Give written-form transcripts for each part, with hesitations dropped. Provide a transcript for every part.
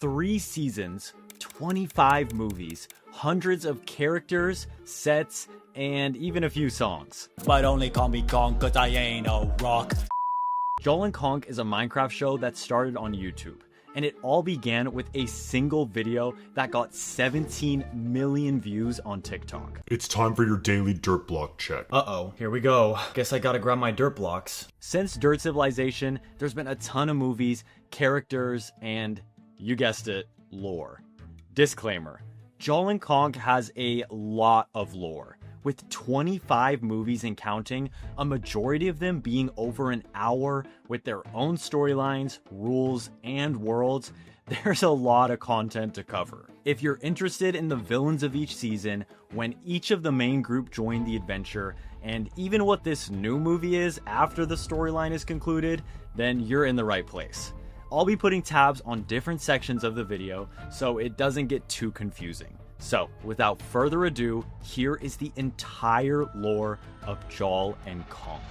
3 seasons, 25 movies, hundreds of characters, sets, and even a few songs. But only call me Conk, cause I ain't a rock. Joll and Conk is a Minecraft show that started on YouTube, and it all began with a single video that got 17 million views on TikTok. It's time for your daily dirt block check. Uh-oh, here we go. Guess I gotta grab my dirt blocks. Since Dirt Civilization, there's been a ton of movies, characters, and, you guessed it, lore. Disclaimer, Joll and Conk has a lot of lore. With 25 movies and counting, a majority of them being over an hour with their own storylines, rules, and worlds, there's a lot of content to cover. If you're interested in the villains of each season, when each of the main group joined the adventure, and even what this new movie is after the storyline is concluded, then you're in the right place. I'll be putting tabs on different sections of the video so it doesn't get too confusing. So, without further ado, here is the entire lore of Joll and Conk.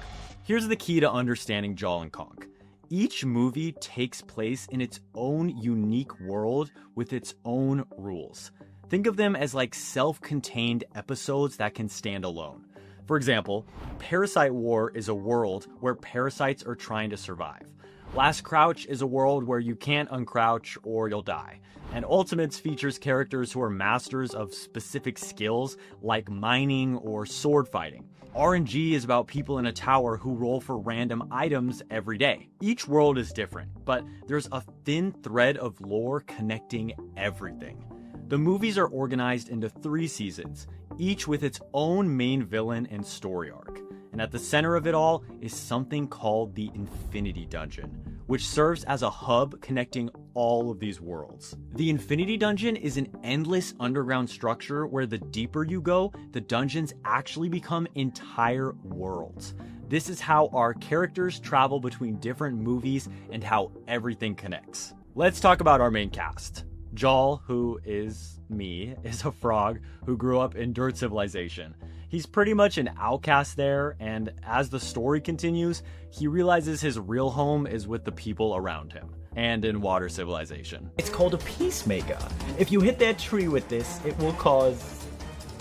Here's the key to understanding Joll and Conk. Each movie takes place in its own unique world with its own rules. Think of them as like self-contained episodes that can stand alone. For example, Parasite War is a world where parasites are trying to survive. Last Crouch is a world where you can't uncrouch or you'll die. And Ultimates features characters who are masters of specific skills like mining or sword fighting. RNG is about people in a tower who roll for random items every day. Each world is different, but there's a thin thread of lore connecting everything. The movies are organized into 3 seasons, each with its own main villain and story arc. And at the center of it all is something called the Infinity Dungeon, which serves as a hub connecting all of these worlds. The Infinity Dungeon is an endless underground structure where the deeper you go, the dungeons actually become entire worlds. This is how our characters travel between different movies and how everything connects. Let's talk about our main cast. Joll, who is me, is a frog who grew up in Dirt Civilization. He's pretty much an outcast there, and as the story continues, he realizes his real home is with the people around him, and in Water Civilization. It's called a peacemaker. If you hit that tree with this, it will cause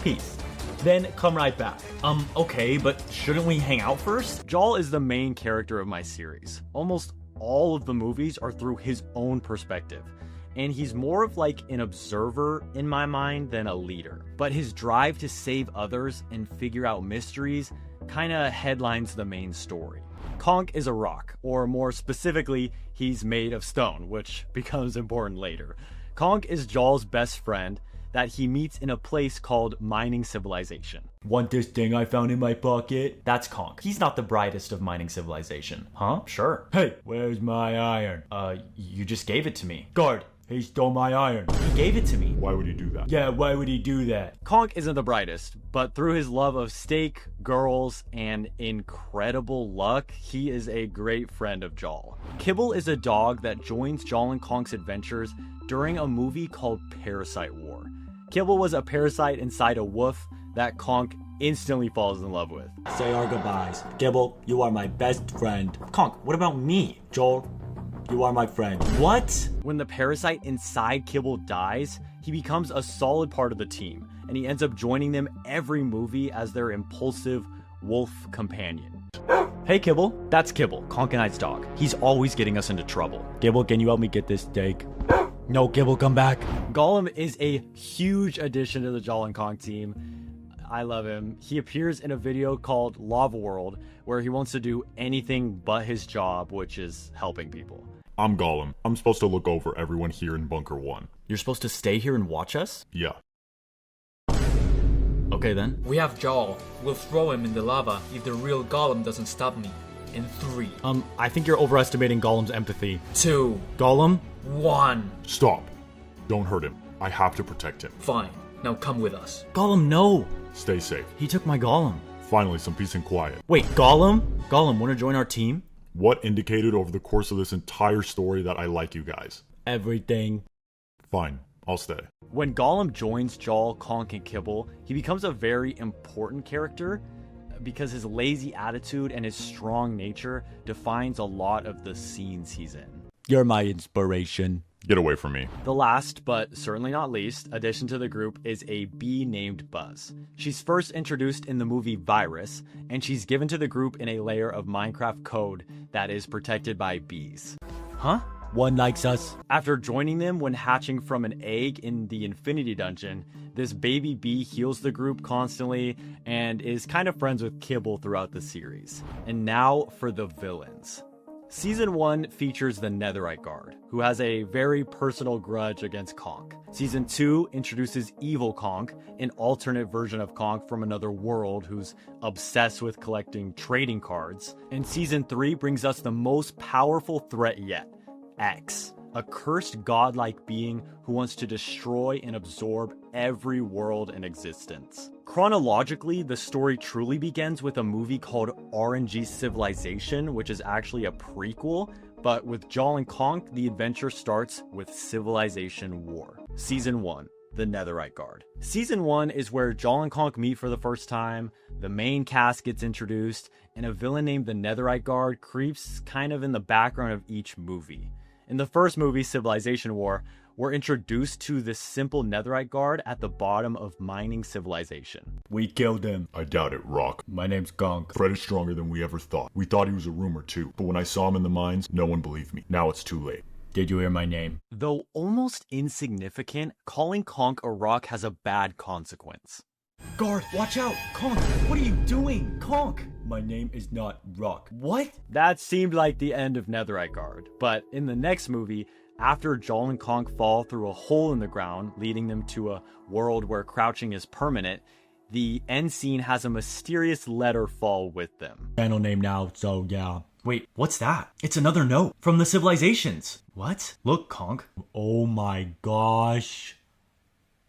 peace. Then come right back. Okay, but shouldn't we hang out first? Joll is the main character of my series. Almost all of the movies are through his own perspective. And he's more of like an observer in my mind than a leader. But his drive to save others and figure out mysteries kinda headlines the main story. Conk is a rock, or more specifically, he's made of stone, which becomes important later. Conk is Joll's best friend that he meets in a place called Mining Civilization. Want this thing I found in my pocket? That's Conk. He's not the brightest of Mining Civilization. Huh? Sure. Hey, where's my iron? You just gave it to me. Guard. He stole my iron. He gave it to me. Why would he do that? Yeah, why would he do that? Conk isn't the brightest, but through his love of steak, girls, and incredible luck, he is a great friend of Joll. Kibble is a dog that joins Joll and Conk's adventures during a movie called Parasite War. Kibble was a parasite inside a wolf that Conk instantly falls in love with. Say our goodbyes. Kibble, you are my best friend. Conk, what about me? Joll, you are my friend. What? When the parasite inside Kibble dies, he becomes a solid part of the team, and he ends up joining them every movie as their impulsive wolf companion. Hey Kibble, that's Kibble, Conk and I's dog. He's always getting us into trouble. Kibble, can you help me get this steak? No, Kibble, come back. Gollum is a huge addition to the Joll and Conk team. I love him. He appears in a video called Lava World, where he wants to do anything but his job, which is helping people. I'm Gollum. I'm supposed to look over everyone here in Bunker 1. You're supposed to stay here and watch us? Yeah. Okay then. We have Joll. We'll throw him in the lava if the real Gollum doesn't stop me. In 3, I think you're overestimating Gollum's empathy. 2, Gollum? 1. Stop. Don't hurt him. I have to protect him. Fine. Now come with us. Gollum, no! Stay safe. He took my Gollum. Finally, some peace and quiet. Wait, Gollum? Gollum, wanna join our team? What indicated over the course of this entire story that I like you guys? Everything. Fine. I'll stay. When Gollum joins Joll, Conk, and Kibble, he becomes a very important character because his lazy attitude and his strong nature defines a lot of the scenes he's in. You're my inspiration. Get away from me. The last, but certainly not least, addition to the group is a bee named Buzz. She's first introduced in the movie Virus, and she's given to the group in a layer of Minecraft code that is protected by bees. Huh? One likes us. After joining them when hatching from an egg in the Infinity Dungeon, this baby bee heals the group constantly and is kind of friends with Kibble throughout the series. And now for the villains. Season 1 features the Netherite Guard, who has a very personal grudge against Conk. Season 2 introduces Evil Conk, an alternate version of Conk from another world who's obsessed with collecting trading cards. And Season 3 brings us the most powerful threat yet, X, a cursed godlike being who wants to destroy and absorb every world in existence. Chronologically, the story truly begins with a movie called RNG Civilization, which is actually a prequel, but with Joll and Conk, the adventure starts with Civilization War. Season 1, The Netherite Guard. Season 1 is where Joll and Conk meet for the first time, the main cast gets introduced, and a villain named the Netherite Guard creeps kind of in the background of each movie. In the first movie, Civilization War, we're introduced to this simple Netherite Guard at the bottom of mining civilization. We killed him. I doubt it, Rock. My name's Conk. Fred is stronger than we ever thought. We thought he was a rumor too, but when I saw him in the mines, no one believed me. Now it's too late. Did you hear my name? Though almost insignificant, calling Conk a rock has a bad consequence. Guard, watch out! Conk, what are you doing? Conk! My name is not Rock. What? That seemed like the end of Netherite Guard, but in the next movie, after Joll and Conk fall through a hole in the ground, leading them to a world where crouching is permanent, the end scene has a mysterious letter fall with them. Channel name now, so yeah. Wait, what's that? It's another note from the civilizations. What? Look, Conk. Oh my gosh.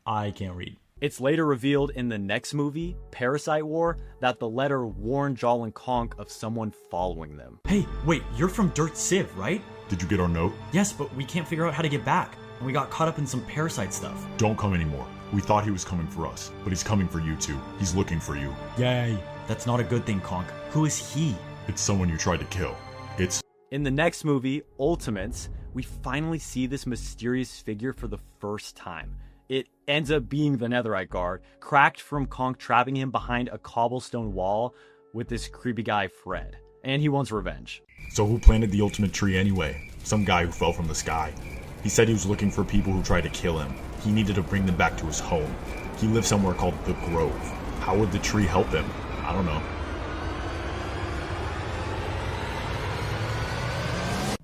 I can't read. It's later revealed in the next movie, Parasite War, that the letter warned Joll and Conk of someone following them. Hey, wait, you're from Dirt Civ, right? Did you get our note? Yes, but we can't figure out how to get back. And we got caught up in some parasite stuff. Don't come anymore. We thought he was coming for us, but he's coming for you too. He's looking for you. Yay. That's not a good thing, Conk. Who is he? It's someone you tried to kill. It's... In the next movie, Ultimates, we finally see this mysterious figure for the first time. It ends up being the Netherite Guard, cracked from Conk trapping him behind a cobblestone wall with this creepy guy Fred. And he wants revenge. So who planted the ultimate tree anyway? Some guy who fell from the sky. He said he was looking for people who tried to kill him. He needed to bring them back to his home. He lived somewhere called the Grove. How would the tree help him? I don't know.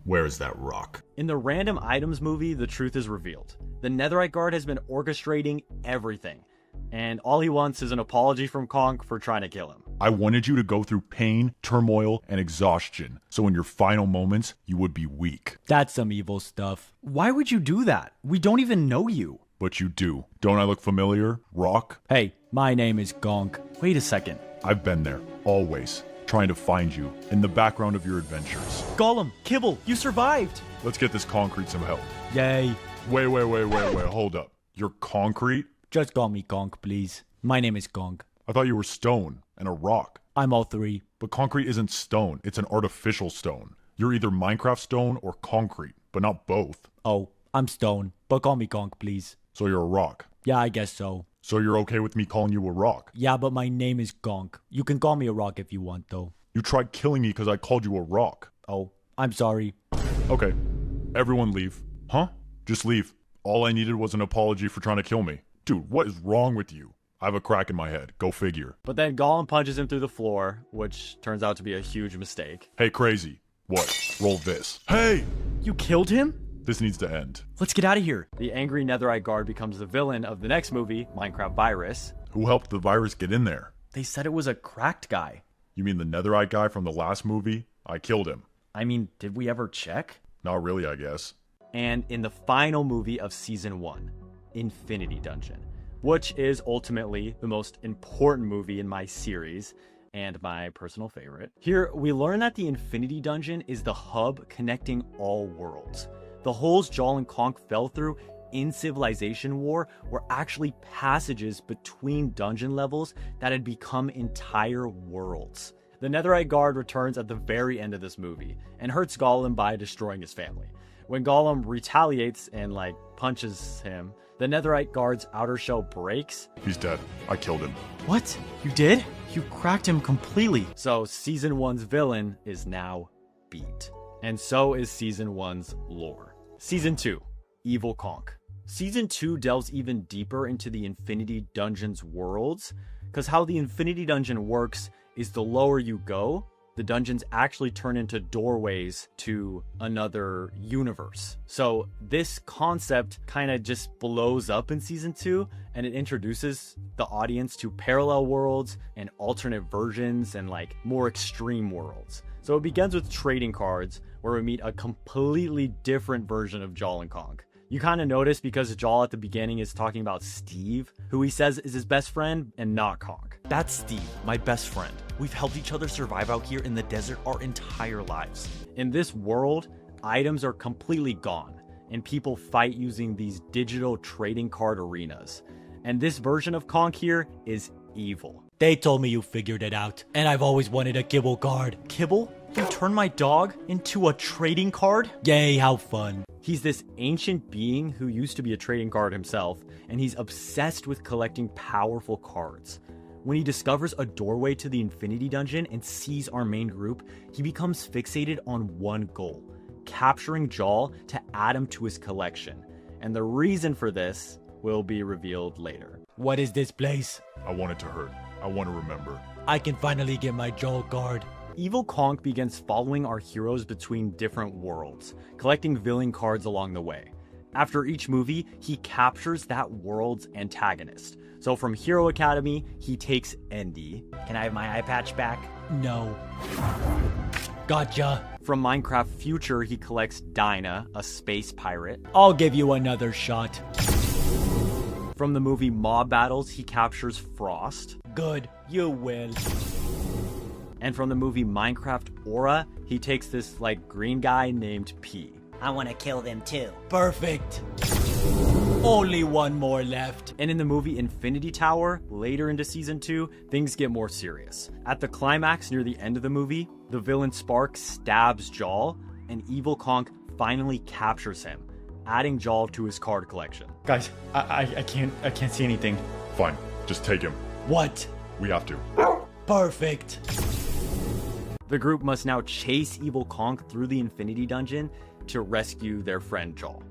Where is that rock? In the Random Items movie, the truth is revealed. The Netherite Guard has been orchestrating everything, and all he wants is an apology from Conk for trying to kill him. I wanted you to go through pain, turmoil, and exhaustion, so in your final moments, you would be weak. That's some evil stuff. Why would you do that? We don't even know you. But you do. Don't I look familiar, Rock? Hey, my name is Conk. Wait a second. I've been there, always, trying to find you, in the background of your adventures. Gollum, Kibble, you survived! Let's get this concrete some help. Yay. Wait, hold up. You're concrete? Just call me Conk, please. My name is Conk. I thought you were stone and a rock. I'm all three. But concrete isn't stone, it's an artificial stone. You're either Minecraft stone or concrete, but not both. Oh, I'm stone, but call me Conk, please. So you're a rock. Yeah, I guess so. So you're okay with me calling you a rock? Yeah, but my name is Conk. You can call me a rock if you want, though. You tried killing me because I called you a rock. Oh, I'm sorry. Okay, everyone leave. Huh? Just leave. All I needed was an apology for trying to kill me. Dude, what is wrong with you? I have a crack in my head. Go figure. But then Gollum punches him through the floor, which turns out to be a huge mistake. Hey, crazy. What? Roll this. Hey! You killed him? This needs to end. Let's get out of here. The angry Netherite Guard becomes the villain of the next movie, Minecraft Virus. Who helped the virus get in there? They said it was a cracked guy. You mean the Netherite guy from the last movie? I killed him. I mean, did we ever check? Not really, I guess. And in the final movie of Season 1, Infinity Dungeon, which is ultimately the most important movie in my series and my personal favorite. Here, we learn that the Infinity Dungeon is the hub connecting all worlds. The holes Joll and Conk fell through in Civilization War were actually passages between dungeon levels that had become entire worlds. The Netherite Guard returns at the very end of this movie and hurts Gollum by destroying his family. When Gollum retaliates and like punches him, the netherite guard's outer shell breaks. He's dead. I killed him. What? You did? You cracked him completely. So season 1's villain is now beat. And so is season 1's lore. Season 2, Evil Conk. Season 2 delves even deeper into the Infinity Dungeon's worlds, because how the Infinity Dungeon works is the lower you go, the dungeons actually turn into doorways to another universe. So this concept kind of just blows up in season 2, and it introduces the audience to parallel worlds and alternate versions and like more extreme worlds. So it begins with trading cards, where we meet a completely different version of Joll and Conk. You kind of notice because Joll at the beginning is talking about Steve, who he says is his best friend, and not Conk. That's Steve, my best friend. We've helped each other survive out here in the desert our entire lives. In this world, items are completely gone, and people fight using these digital trading card arenas. And this version of Conk here is evil. They told me you figured it out, and I've always wanted a kibble card. Kibble? You turned my dog into a trading card? Yay, how fun. He's this ancient being who used to be a trading card himself, and he's obsessed with collecting powerful cards. When he discovers a doorway to the Infinity Dungeon and sees our main group, he becomes fixated on one goal, capturing Joll to add him to his collection. And the reason for this will be revealed later. What is this place? I want it to hurt. I want to remember. I can finally get my Joll card. Evil Conk begins following our heroes between different worlds, collecting villain cards along the way. After each movie, he captures that world's antagonist. So from Hero Academy, he takes Endy. Can I have my eye patch back? No. Gotcha. From Minecraft Future, he collects Dinah, a space pirate. I'll give you another shot. From the movie Mob Battles, he captures Frost. Good, you will. And from the movie Minecraft Aura, he takes this like green guy named P. I want to kill them too. Perfect. Only one more left. And in the movie Infinity Tower, later into season 2, things get more serious. At the climax near the end of the movie, the villain Spark stabs Joll, and Evil Conk finally captures him, adding Joll to his card collection. Guys, I can't see anything. Fine, just take him. What? We have to. Perfect. The group must now chase Evil Conk through the Infinity Dungeon to rescue their friend Joll.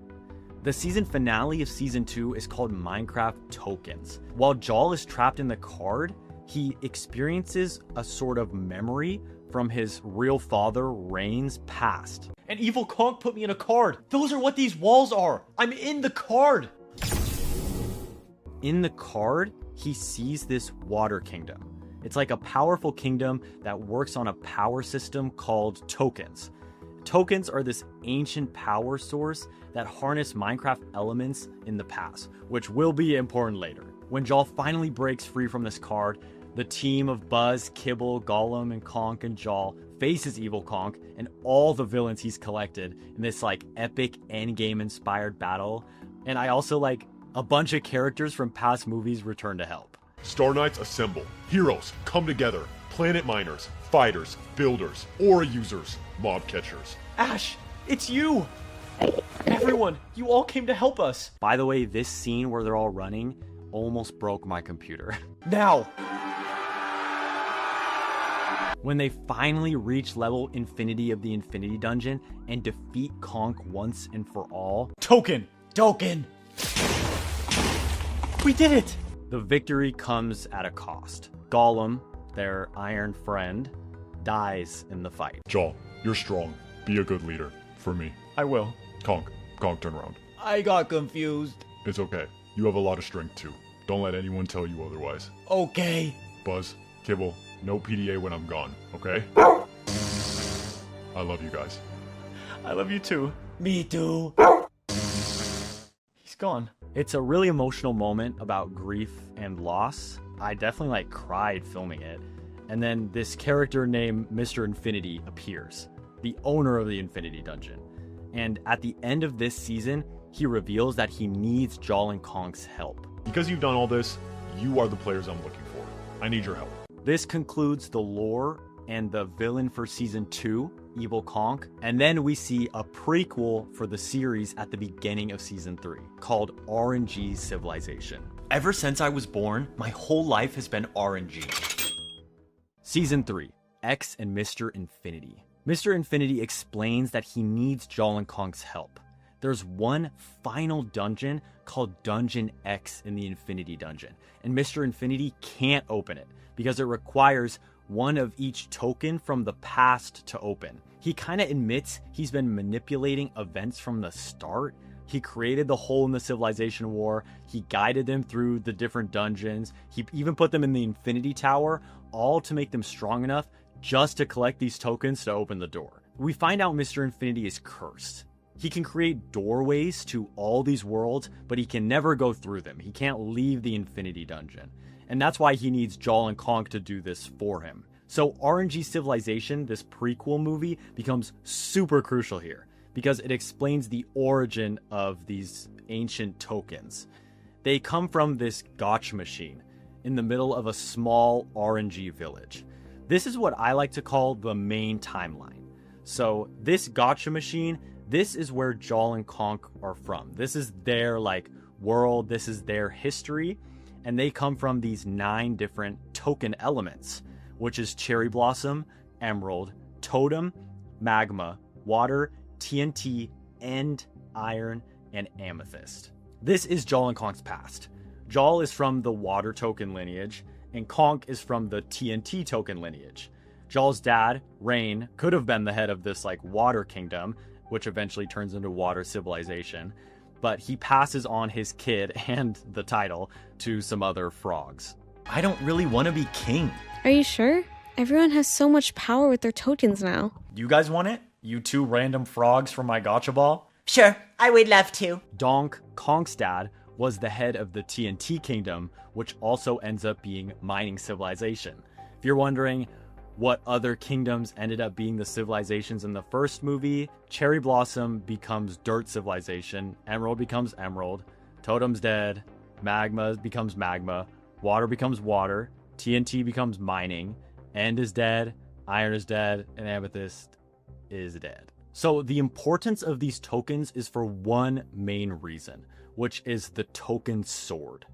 The season finale of season 2 is called Minecraft Tokens. While Joll is trapped in the card, he experiences a sort of memory from his real father, Rain's past. And Evil Conk put me in a card. Those are what these walls are. I'm in the card. In the card, he sees this water kingdom. It's like a powerful kingdom that works on a power system called tokens. Tokens are this ancient power source that harness Minecraft elements in the past, which will be important later. When Joll finally breaks free from this card, the team of Buzz, Kibble, Gollum, and Conk and Joll faces Evil Conk and all the villains he's collected in this like epic endgame inspired battle. And I also like a bunch of characters from past movies return to help. Star Knights assemble. Heroes come together. Planet miners, fighters, builders, aura users, mob catchers. Ash, it's you. Everyone, you all came to help us. By the way, this scene where they're all running almost broke my computer. Now. When they finally reach level infinity of the Infinity Dungeon and defeat Conk once and for all. Token. We did it. The victory comes at a cost. Gollum, their iron friend, dies in the fight. Joll, you're strong. Be a good leader. For me. I will. Conk, turn around. I got confused. It's okay. You have a lot of strength too. Don't let anyone tell you otherwise. Okay. Buzz, Kibble, no PDA when I'm gone, okay? I love you guys. I love you too. Me too. He's gone. It's a really emotional moment about grief and loss. I definitely like cried filming it. And then this character named Mr. Infinity appears, the owner of the Infinity Dungeon. And at the end of this season, he reveals that he needs Joll and Conk's help. Because you've done all this, you are the players I'm looking for. I need your help. This concludes the lore and the villain for season 2, Evil Conk. And then we see a prequel for the series at the beginning of season 3 called RNG Civilization. Ever since I was born, my whole life has been RNG. Season 3, X and Mr. Infinity. Mr. Infinity explains that he needs Joll and Conk's help. There's one final dungeon called Dungeon X in the Infinity Dungeon, and Mr. Infinity can't open it because it requires one of each token from the past to open. He kind of admits he's been manipulating events from the start. He created the hole in the Civilization War. He guided them through the different dungeons. He even put them in the Infinity Tower, all to make them strong enough just to collect these tokens to open the door. We find out Mr. Infinity is cursed. He can create doorways to all these worlds, but he can never go through them. He can't leave the Infinity Dungeon. And that's why he needs Joll and Conk to do this for him. So RNG Civilization, this prequel movie, becomes super crucial here because it explains the origin of these ancient tokens. They come from this gotcha machine in the middle of a small RNG village. This is what I like to call the main timeline. So this gotcha machine, this is where Joll and Conk are from. This is their world, this is their history, and they come from these 9 different token elements, which is cherry blossom, emerald, totem, magma, water, TNT, end, iron, and amethyst. This is Joll and Conk's past. Joll is from the water token lineage, and Conk is from the TNT token lineage. Joll's dad, Rain, could have been the head of this water kingdom, which eventually turns into water civilization, but he passes on his kid and the title to some other frogs. I don't really want to be king. Are you sure? Everyone has so much power with their tokens now. You guys want it? You 2 random frogs from my gotcha ball? Sure, I would love to. Donk, Conk's dad, was the head of the TNT kingdom, which also ends up being mining civilization. If you're wondering what other kingdoms ended up being the civilizations in the first movie, Cherry Blossom becomes Dirt Civilization, Emerald becomes Emerald, Totem's dead, Magma becomes Magma, Water becomes Water, TNT becomes Mining, End is dead, Iron is dead, and Amethyst is dead. So the importance of these tokens is for one main reason, which is the token sword.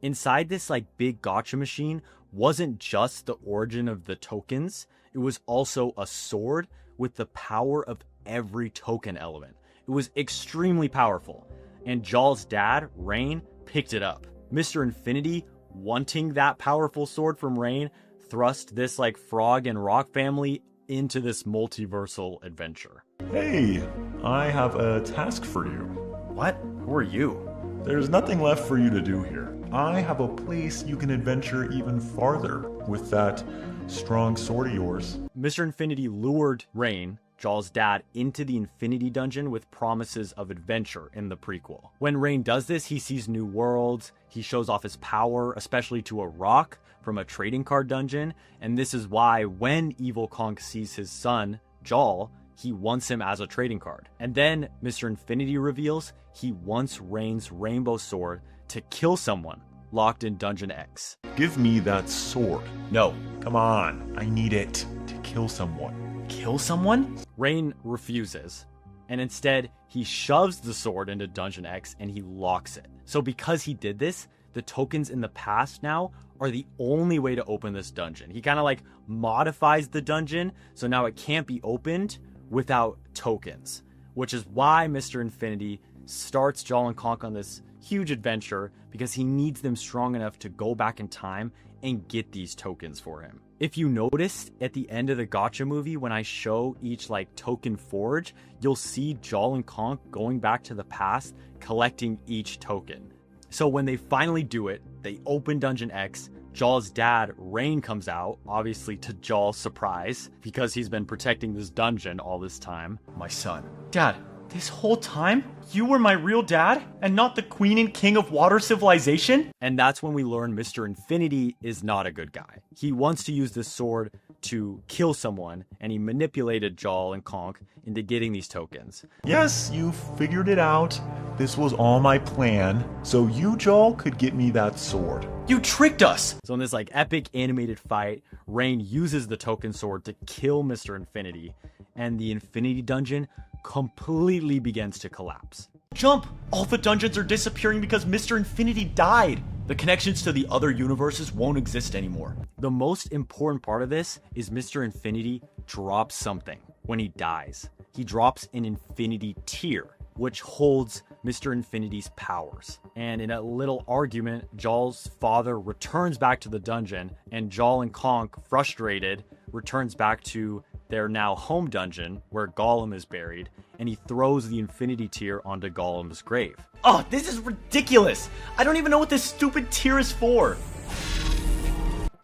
Inside this big gotcha machine wasn't just the origin of the tokens, it was also a sword with the power of every token element. It was extremely powerful, and Joll's dad, Rain, picked it up. Mr. Infinity, wanting that powerful sword from Rain, thrust this frog and rock family into this multiversal adventure. Hey, I have a task for you. What? Who are you? There's nothing left for you to do here. I have a place you can adventure even farther with that strong sword of yours. Mr. Infinity lured Rain, Joll's dad, into the Infinity Dungeon with promises of adventure in the prequel. When Rain does this, he sees new worlds, he shows off his power, especially to a rock from a trading card dungeon, and this is why when Evil Conk sees his son, Joll, he wants him as a trading card. And then Mr. Infinity reveals he wants Rain's rainbow sword to kill someone locked in Dungeon X. Give me that sword. No. Come on, I need it to kill someone. Kill someone? Rain refuses, and instead he shoves the sword into Dungeon X and he locks it. So because he did this, the tokens in the past now are the only way to open this dungeon. He kind of modifies the dungeon, so now it can't be opened without tokens, which is why Mr. Infinity starts Joll and Conk on this huge adventure, because he needs them strong enough to go back in time and get these tokens for him. If you noticed at the end of the gotcha movie, when I show each token forge, you'll see Joll and Conk going back to the past, collecting each token. So when they finally do it, they open Dungeon X, Joll's dad, Rain, comes out, obviously to Joll's surprise, because he's been protecting this dungeon all this time. My son. Dad, this whole time, you were my real dad and not the queen and king of water civilization? And that's when we learn Mr. Infinity is not a good guy. He wants to use this sword to kill someone, and he manipulated Joll and Conk into getting these tokens. Yes, you figured it out. This was all my plan, so you, Joll, could get me that sword. You tricked us! So in this like epic animated fight, Rain uses the token sword to kill Mr. Infinity, and the Infinity Dungeon completely begins to collapse. Jump! All the dungeons are disappearing because Mr. Infinity died! The connections to the other universes won't exist anymore. The most important part of this is Mr. Infinity drops something when he dies. He drops an Infinity Tear, which holds Mr. Infinity's powers. And in a little argument, Joll's father returns back to the dungeon, and Joll and Conk, frustrated, returns back to their now home dungeon where Gollum is buried, and he throws the Infinity Tear onto Gollum's grave. Oh, this is ridiculous! I don't even know what this stupid tear is for!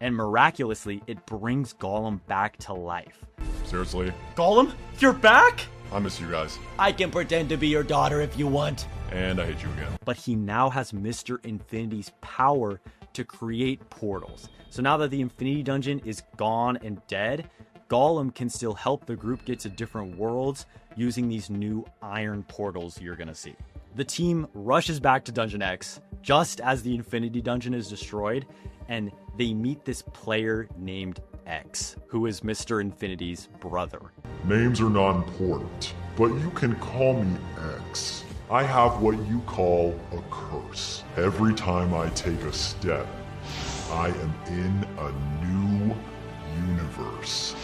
And miraculously, it brings Gollum back to life. Seriously? Gollum, you're back? I miss you guys. I can pretend to be your daughter if you want. And I hate you again. But he now has Mr. Infinity's power to create portals. So now that the Infinity Dungeon is gone and dead, Gollum can still help the group get to different worlds using these new iron portals you're gonna see. The team rushes back to Dungeon X just as the Infinity Dungeon is destroyed, and they meet this player named X, who is Mr. Infinity's brother. Names are not important, but you can call me X. I have what you call a curse. Every time I take a step, I am in a new universe.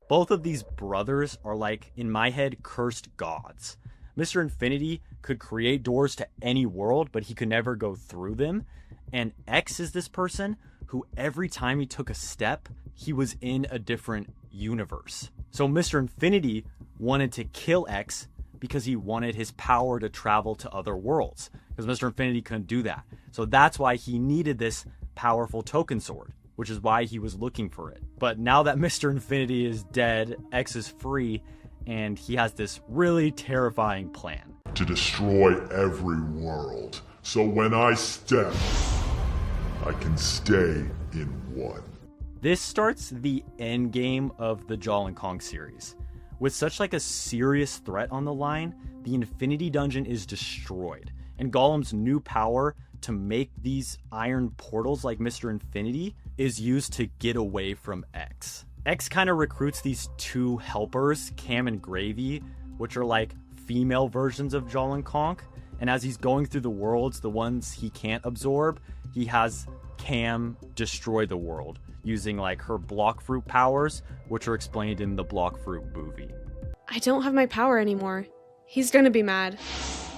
Both of these brothers are like, in my head, cursed gods. Mr. Infinity could create doors to any world, but he could never go through them. And X is this person who every time he took a step, he was in a different universe. So Mr. Infinity wanted to kill X because he wanted his power to travel to other worlds, because Mr. Infinity couldn't do that. So that's why he needed this powerful token sword, which is why he was looking for it. But now that Mr. Infinity is dead, X is free, and he has this really terrifying plan. To destroy every world. So when I step, I can stay in one. This starts the end game of the Joll and Conk series. With such like a serious threat on the line, the Infinity Dungeon is destroyed, and Gollum's new power to make these iron portals like Mr. Infinity is used to get away from X. X kind of recruits these two helpers, Cam and Gravy, which are like female versions of Joll and Conk. And as he's going through the worlds, the ones he can't absorb, he has Cam destroy the world using like her block fruit powers, which are explained in the block fruit movie. I don't have my power anymore. He's gonna be mad.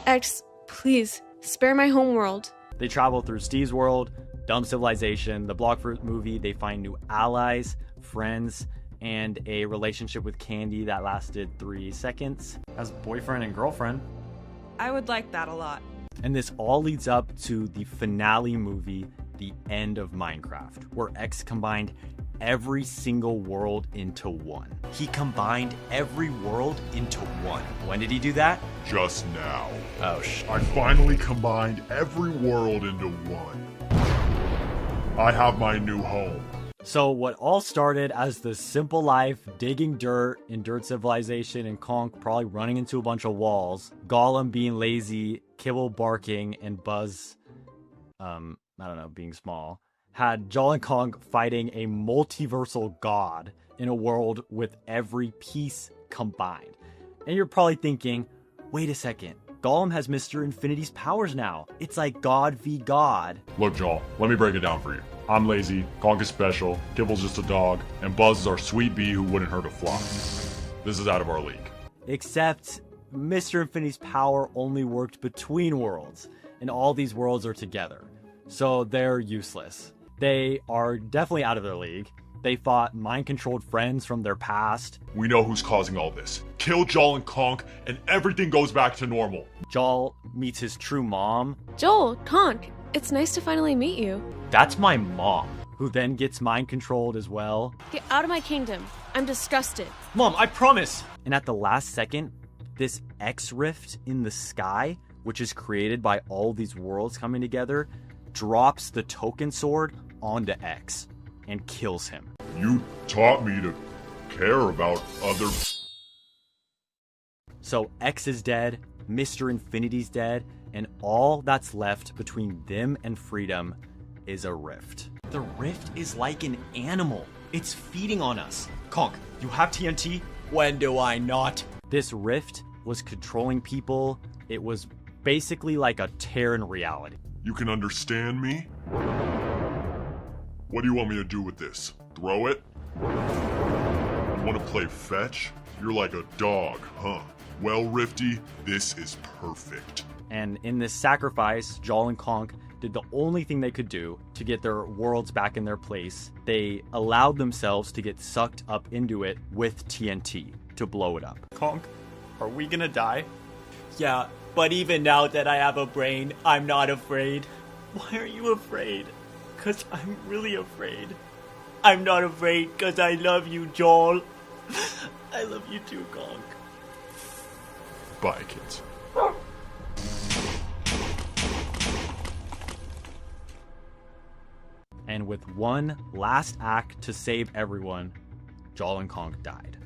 X, please, spare my homeworld. They travel through Steve's world, Dumb Civilization, the block fruit movie. They find new allies, friends, and a relationship with Candy that lasted 3 seconds as boyfriend and girlfriend. I would like that a lot. And this all leads up to the finale movie, The End of Minecraft, where X combined every single world into one. He combined every world into one. When did he do that? Just now. Oh, I finally combined every world into one. I have my new home. So what all started as the simple life, digging dirt in Dirt Civilization, and Conk probably running into a bunch of walls, Gollum being lazy, Kibble barking, and Buzz, being small, had Joll and Conk fighting a multiversal god in a world with every piece combined. And you're probably thinking, wait a second, Gollum has Mr. Infinity's powers now. It's like God v God. Look, Joll, let me break it down for you. I'm lazy, Conk is special, Kibble's just a dog, and Buzz is our sweet bee who wouldn't hurt a fly. This is out of our league. Except Mr. Infinity's power only worked between worlds, and all these worlds are together. So they're useless. They are definitely out of their league. They fought mind-controlled friends from their past. We know who's causing all this. Kill Joll and Conk, and everything goes back to normal. Joll meets his true mom, Joll, Conk, it's nice to finally meet you. That's my mom. who then gets mind-controlled as well. Get out of my kingdom. I'm disgusted. Mom, I promise. And at the last second, this X rift in the sky, which is created by all these worlds coming together, drops the token sword onto X and kills him. You taught me to care about other. So X is dead, Mr. Infinity's dead, and all that's left between them and freedom is a rift. The rift is like an animal. It's feeding on us. Conk, you have TNT? When do I not? This rift was controlling people. It was basically like a tear in reality. You can understand me? What do you want me to do with this? Throw it? You want to play fetch? You're like a dog, huh? Well, Rifty, this is perfect. And in this sacrifice, Joll and Conk did the only thing they could do to get their worlds back in their place. They allowed themselves to get sucked up into it with TNT to blow it up. Conk, are we gonna die? Yeah, but even now that I have a brain, I'm not afraid. Why are you afraid? 'Cause I'm really afraid. I'm not afraid 'cause I love you, Joel. I love you too, Conk. Bye, kids. And with one last act to save everyone, Joll and Conk died.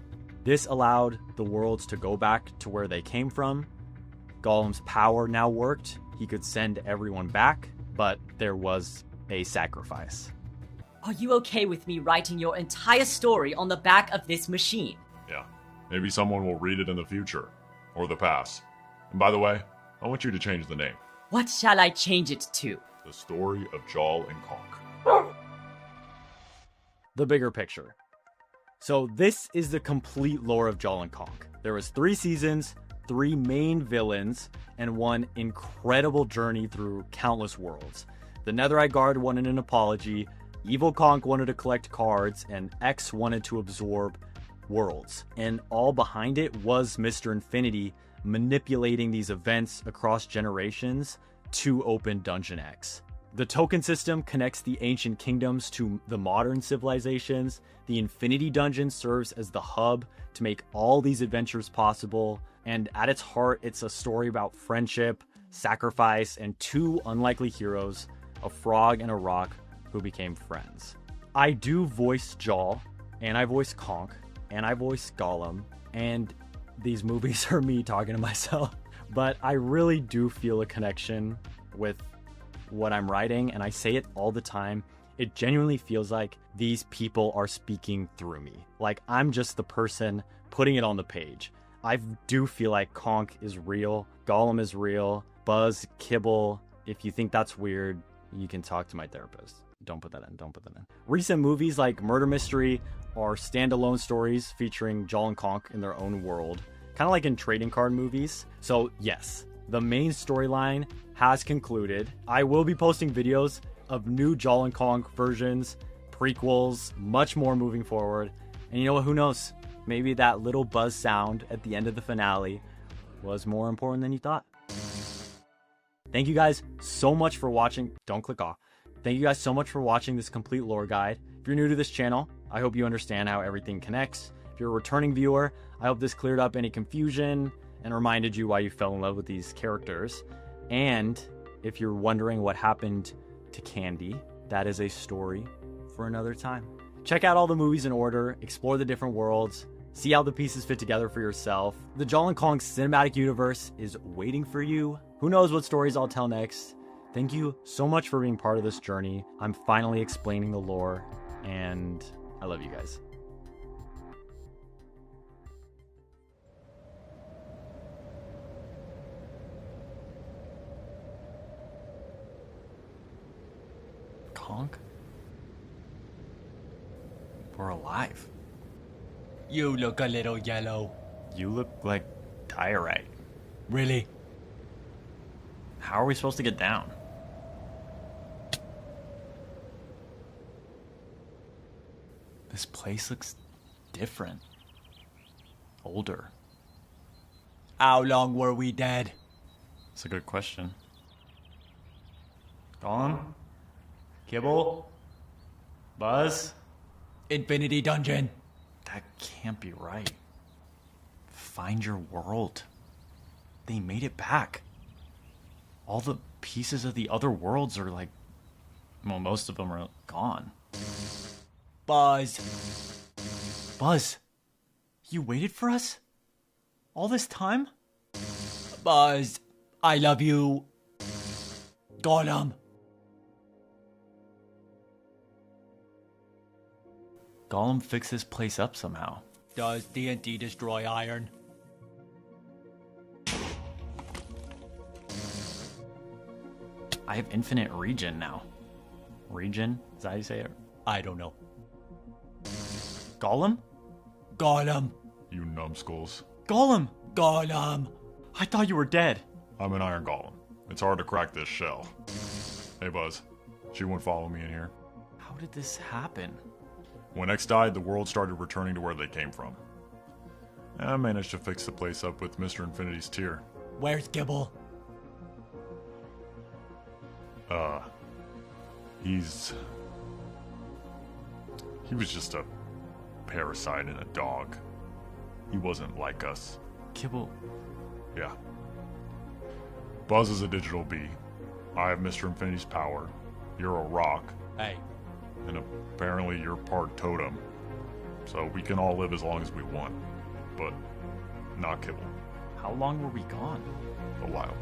This allowed the worlds to go back to where they came from. Gollum's power now worked. He could send everyone back, but there was a sacrifice. Are you okay with me writing your entire story on the back of this machine? Yeah, maybe someone will read it in the future. Or the past. And by the way, I want you to change the name. What shall I change it to? The Story of Joll and Conk. The bigger picture. So this is the complete lore of Joll and Conk. There was 3 seasons, 3 main villains, and one incredible journey through countless worlds. The Netherite Guard wanted an apology, Evil Conk wanted to collect cards, and X wanted to absorb worlds. And all behind it was Mr. Infinity manipulating these events across generations to open Dungeon X. The token system connects the ancient kingdoms to the modern civilizations. The Infinity Dungeon serves as the hub to make all these adventures possible. And at its heart, it's a story about friendship, sacrifice, and 2 unlikely heroes, a frog and a rock, who became friends. I do voice Joll, and I voice Conk, and I voice Gollum, and these movies are me talking to myself. But I really do feel a connection with what I'm writing, and I say it all the time. It genuinely feels like these people are speaking through me. Like I'm just the person putting it on the page. I do feel like Conk is real, Gollum is real, Buzz, Kibble. If you think that's weird, you can talk to my therapist. Don't put that in. Recent movies like Murder Mystery are standalone stories featuring Joll and Conk in their own world, kind of like in trading card movies. So yes, the main storyline has concluded. I will be posting videos of new Joll and Conk versions, prequels, much more moving forward. And you know what? Who knows? Maybe that little buzz sound at the end of the finale was more important than you thought. Thank you guys so much for watching. Don't click off. Thank you guys so much for watching this complete lore guide. If you're new to this channel, I hope you understand how everything connects. If you're a returning viewer, I hope this cleared up any confusion and reminded you why you fell in love with these characters. And if you're wondering what happened to Candy, that is a story for another time. Check out all the movies in order, explore the different worlds, see how the pieces fit together for yourself. The Joll and Conk cinematic universe is waiting for you. Who knows what stories I'll tell next? Thank you so much for being part of this journey. I'm finally explaining the lore, and I love you guys. Conk? We're alive. You look a little yellow. You look like diorite. Really? How are we supposed to get down? This place looks different. Older. How long were we dead? That's a good question. Gollum? Kibble? Buzz? Infinity Dungeon. That can't be right. Find your world. They made it back. All the pieces of the other worlds are like Well, most of them are gone. Buzz. Buzz, you waited for us? All this time? Buzz, I love you. Gollum. Gollum fixed this place up somehow. Does TNT destroy iron? I have infinite regen now. Regen? Is that how you say it? I don't know. Gollum? Gollum. You numbskulls. Gollum! Gollum. I thought you were dead. I'm an iron golem. It's hard to crack this shell. Hey, Buzz. She won't follow me in here. How did this happen? When X died, the world started returning to where they came from. I managed to fix the place up with Mr. Infinity's tear. Where's Gibble? He was just a parasite in a dog. He wasn't like us. Kibble. Yeah. Buzz is a digital bee. I have Mr. Infinity's power. You're a rock. Hey. And apparently you're part totem. So we can all live as long as we want. But not Kibble. How long were we gone? A while.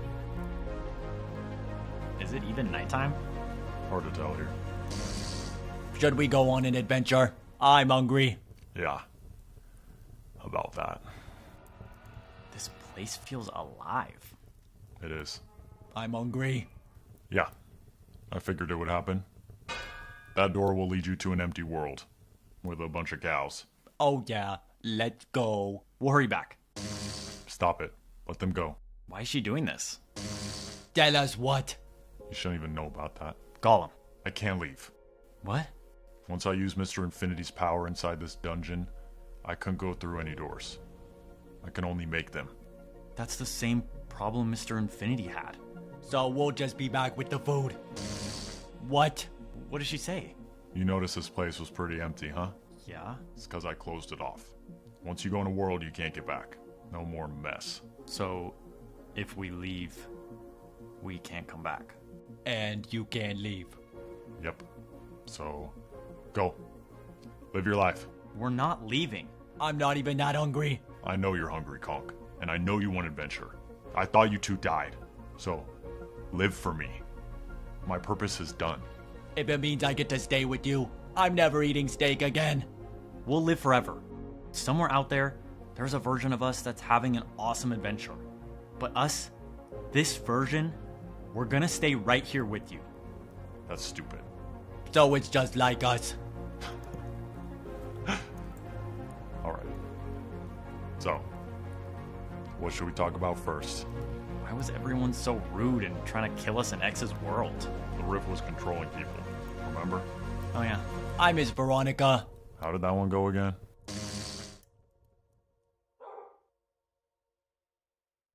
Is it even nighttime? Hard to tell here. Should we go on an adventure? I'm hungry. Yeah. About that. This place feels alive. It is. I'm hungry. Yeah. I figured it would happen. That door will lead you to an empty world. With a bunch of cows. Oh yeah, let's go. We'll hurry back. Stop it. Let them go. Why is she doing this? Tell us what? You shouldn't even know about that. Gollum. I can't leave. What? Once I use Mr. Infinity's power inside this dungeon, I couldn't go through any doors. I can only make them. That's the same problem Mr. Infinity had. So we'll just be back with the food. What? What did she say? You notice this place was pretty empty, huh? Yeah? It's because I closed it off. Once you go in a world, you can't get back. No more mess. So, if we leave, we can't come back. And you can't leave. Yep. So, go. Live your life. We're not leaving. I'm not even that hungry. I know you're hungry, Conk. And I know you want adventure. I thought you two died. So, live for me. My purpose is done. If it means I get to stay with you, I'm never eating steak again. We'll live forever. Somewhere out there, there's a version of us that's having an awesome adventure. But us, this version, we're gonna stay right here with you. That's stupid. So it's just like us. Alright. So, what should we talk about first? Why was everyone so rude and trying to kill us in X's world? The Rift was controlling people. Remember? Oh yeah. I miss Veronica. How did that one go again?